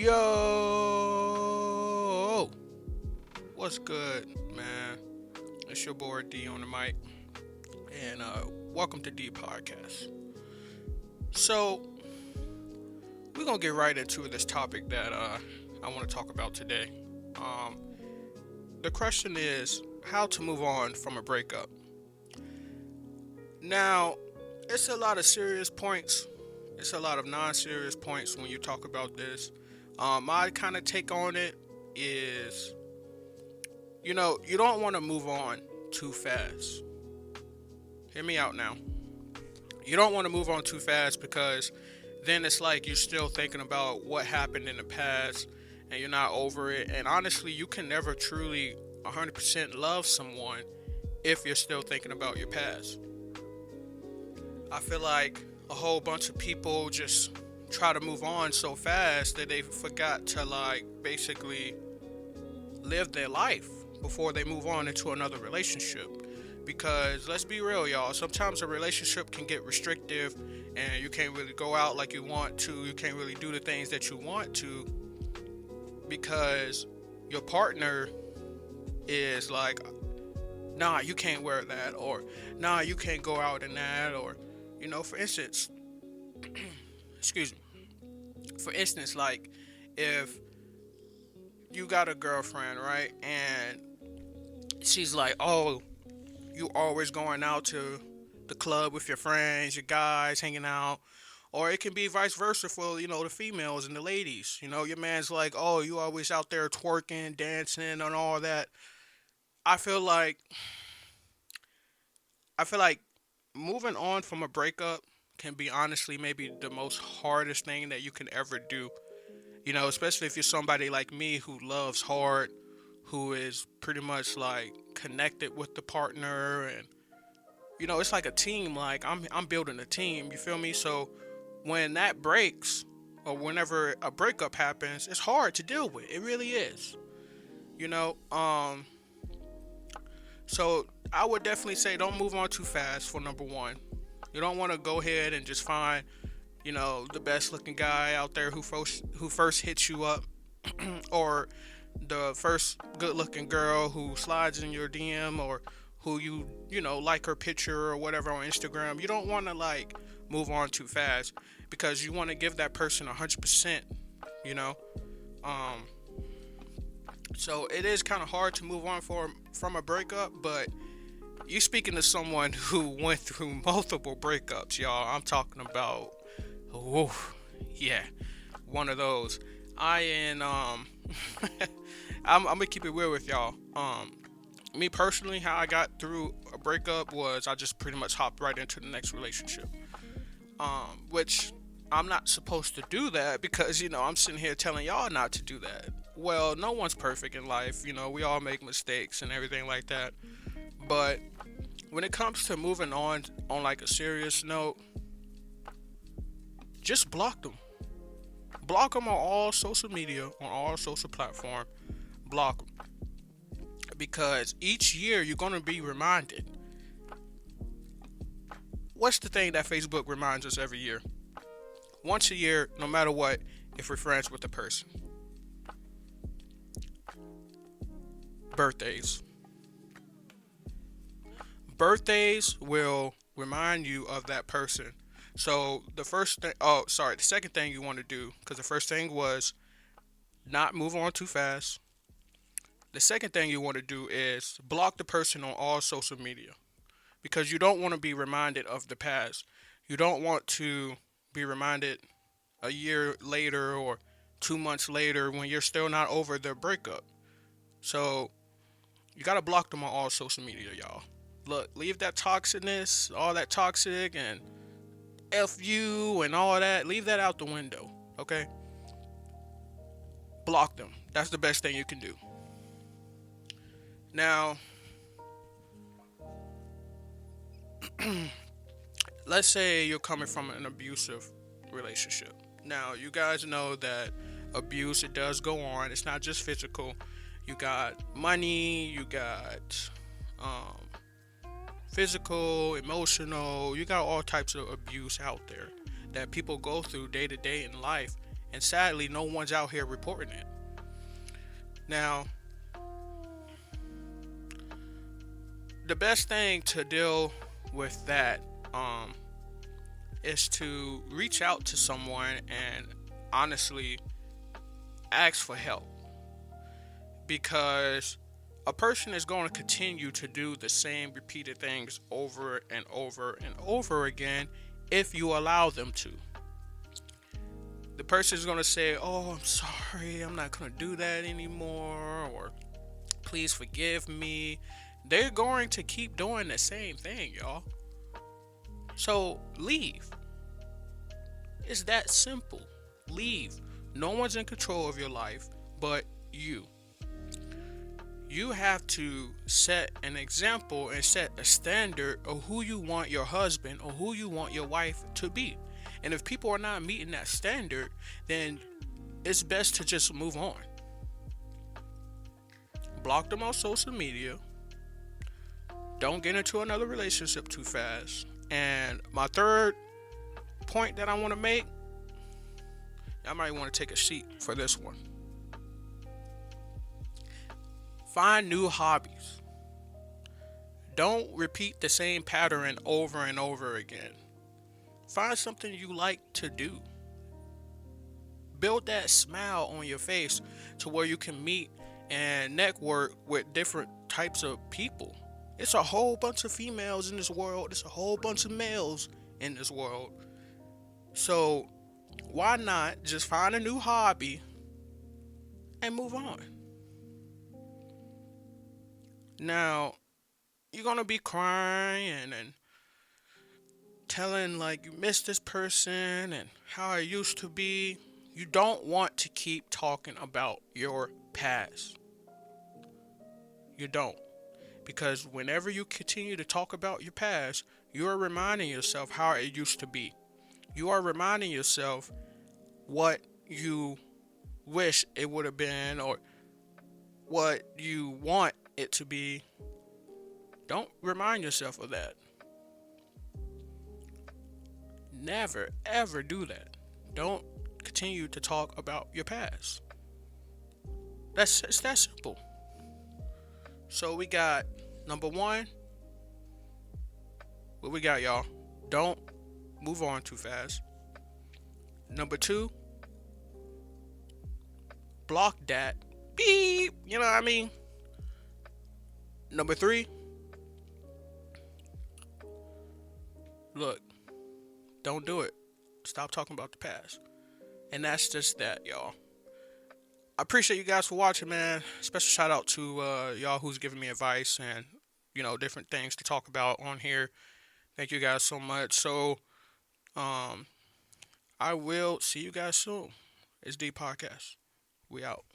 Yo, what's good, man? It's your boy D on the mic, and welcome to D Podcast. So we're gonna get right into this topic that I want to talk about today. Um, the question is how to move on from a breakup. Now, it's a lot of serious points. It's a lot of non-serious points when you talk about this. My kind of take on it is, you don't want to move on too fast. Hear me out now. You don't want to move on too fast because then it's like you're still thinking about what happened in the past and you're not over it. And honestly, you can never truly 100% love someone if you're still thinking about your past. I feel like a whole bunch of people just try to move on so fast that they forgot to like basically live their life before they move on into another relationship. Because let's be real, y'all, sometimes a relationship can get restrictive and you can't really go out like you want to. You can't really do the things that you want to because your partner is like, nah, you can't wear that, or nah, you can't go out in that, or for instance, excuse me. For instance, like if you got a girlfriend, right, and she's like, oh, you always going out to the club with your friends, your guys hanging out, or it can be vice versa for the females and the ladies. Your man's like, oh, you always out there twerking, dancing, and all that. I feel like I feel like moving on from a breakup can be honestly maybe the most hardest thing that you can ever do. Especially if you're somebody like me who loves hard, who is pretty much like connected with the partner, and it's like a team. Like I'm building a team. You feel me? So when that breaks, or whenever a breakup happens, it's hard to deal with. It really is. You know. So I would definitely say don't move on too fast for number one. You don't want to go ahead and just find, the best looking guy out there who first hits you up, or the first good looking girl who slides in your DM, or who like her picture or whatever on Instagram. You don't want to like move on too fast because you want to give that person 100%. You know, um, so it is kind of hard to move on from a breakup, but you speaking to someone who went through multiple breakups, y'all. I'm talking about, oh, yeah, one of those. I and I'm gonna keep it real with y'all. Me personally, how I got through a breakup was I just pretty much hopped right into the next relationship. Which I'm not supposed to do that because I'm sitting here telling y'all not to do that. Well, no one's perfect in life. We all make mistakes and everything like that. But when it comes to moving on like a serious note, just block them. Block them on all social media, on all social platform. Block them. Because each year you're going to be reminded. What's the thing that Facebook reminds us every year? Once a year, no matter what, if we're friends with the person. Birthdays. Birthdays will remind you of that person. So the second thing you want to do, because the first thing was not move on too fast. The second thing you want to do is block the person on all social media because you don't want to be reminded of the past. You don't want to be reminded a year later or 2 months later when you're still not over the breakup. So you got to block them on all social media, y'all. Look, leave that toxicness, all that toxic and F you and all that. Leave that out the window, okay? Block them. That's the best thing you can do. Now, let's say you're coming from an abusive relationship. Now, you guys know that abuse, it does go on. It's not just physical. You got money, you got physical, emotional. You got all types of abuse out there that people go through day to day in life. And sadly, no one's out here reporting it. Now, the best thing to deal with that um, is to reach out to someone and honestly ask for help, because a person is going to continue to do the same repeated things over and over and over again if you allow them to. The person is going to say, "Oh, I'm sorry, I'm not going to do that anymore," or "Please forgive me." They're going to keep doing the same thing, y'all. So leave. It's that simple. Leave. No one's in control of your life but you. You have to set an example and set a standard of who you want your husband or who you want your wife to be. And if people are not meeting that standard, then it's best to just move on. Block them on social media. Don't get into another relationship too fast. And my third point that I want to make, I might want to take a sheet for this one. Find new hobbies. Don't repeat the same pattern over and over again. Find something you like to do. Build that smile on your face to where you can meet and network with different types of people. It's a whole bunch of females in this world. It's a whole bunch of males in this world. So why not just find a new hobby and move on? Now, you're going to be crying and telling like you miss this person and how it used to be. You don't want to keep talking about your past. You don't. Because whenever you continue to talk about your past, you are reminding yourself how it used to be. You are reminding yourself what you wish it would have been or what you want it to be. Don't remind yourself of that. Never, ever do that. Don't continue to talk about your past. It's that simple. So we got number one. What we got, y'all? Don't move on too fast. Number two, block that. Beep. You know what I mean? Number three, look, don't do it. Stop talking about the past. And that's just that, y'all. I appreciate you guys for watching, man. Special shout out to y'all who's giving me advice and, different things to talk about on here. Thank you guys so much. So, I will see you guys soon. It's D Podcast. We out.